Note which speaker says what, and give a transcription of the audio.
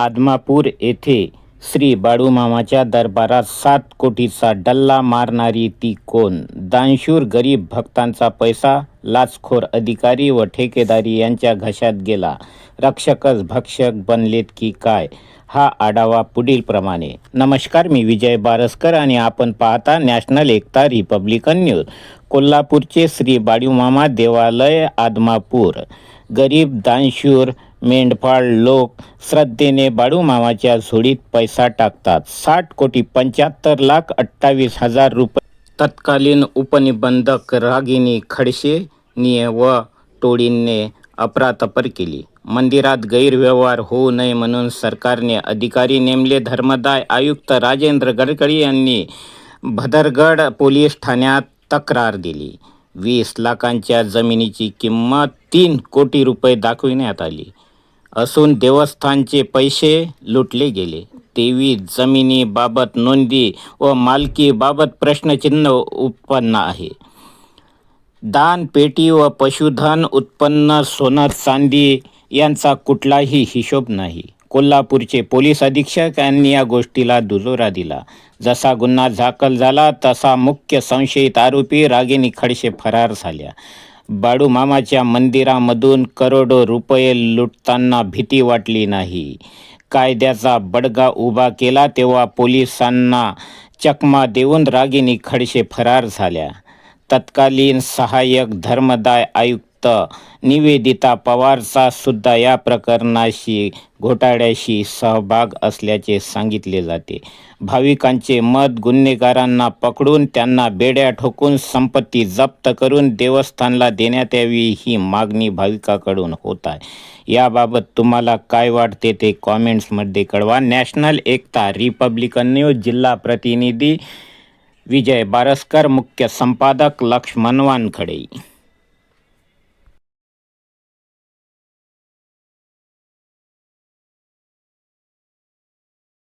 Speaker 1: आदमापूर येथे श्री बाळूमामाच्या दरबारात 7 कोटीचा डल्ला मारणारी ती कोण? दानशूर गरीब भक्तांचा पैसा लाचखोर अधिकारी व ठेकेदारी यांच्या घशात गेला. रक्षकच भक्षक बनलेत की काय? हा आढावा पुढील प्रमाणे. नमस्कार, मी विजय बारसकर आणि आपण पाहता नॅशनल एकता रिपब्लिकन न्यूज. कोल्हापूरचे श्री बाळूमामा देवालय आदमापूर. गरीब दानशूर मेंढपाळ लोक श्रद्धेने बाळूमामाच्या झोळीत पैसा टाकतात. 60,75,28,000 रुपये तत्कालीन उपनिबंधक रागिनी खडसे व टोळीने अफरातफर केली. मंदिरात गैरव्यवहार होऊ नये म्हणून सरकारने अधिकारी नेमले. धर्मदाय आयुक्त राजेंद्र गडकरी यांनी भदरगड पोलीस ठाण्यात तक्रार दिली. 20 लाखांच्या जमिनीची किंमत 3 कोटी रुपये दाखविण्यात आली असून देवस्थानचे पैसे लुटले गेले. 23 जमिनीबाबत नोंदी व मालकीबाबत प्रश्नचिन्ह उत्पन्न आहे. दान पेटी व पशुधन उत्पन्न, सोनं चांदी यांचा कुठलाही हिशोब नाही. कोल्हापूरचे पोलीस अधीक्षक यांनी या गोष्टीला दुजोरा दिला. जसा गुन्हा दाखल झाला तसा मुख्य संशयित आरोपी रागिनी खडसे फरार झाल्या. बाळूमामाच्या मंदिरामधून करोडो रुपये लुटताना भीती वाटली नाही. कायद्याचा बडगा उभा केला तेव्हा पोलिसांना चकमा देऊन रागिनी खडसे फरार झाल्या. तत्कालीन सहाय्यक धर्मदाय आयुक्त निवेदिता पवारचा सुद्धा या प्रकरणाशी घोटाळ्याशी सहभाग असल्याचे सांगितले जाते. भाविकांचे मत, गुन्हेगारांना पकडून त्यांना बेड्या ठोकून संपत्ती जप्त करून देवस्थानला देण्यात यावी ही मागणी भाविकांकडून होत आहे. याबाबत तुम्हाला काय वाटते ते कॉमेंट्समध्ये कळवा. नॅशनल एकता रिपब्लिकन न्यूज जिल्हा प्रतिनिधी विजय बारसकर, मुख्य संपादक लक्ष्मण वानखडे.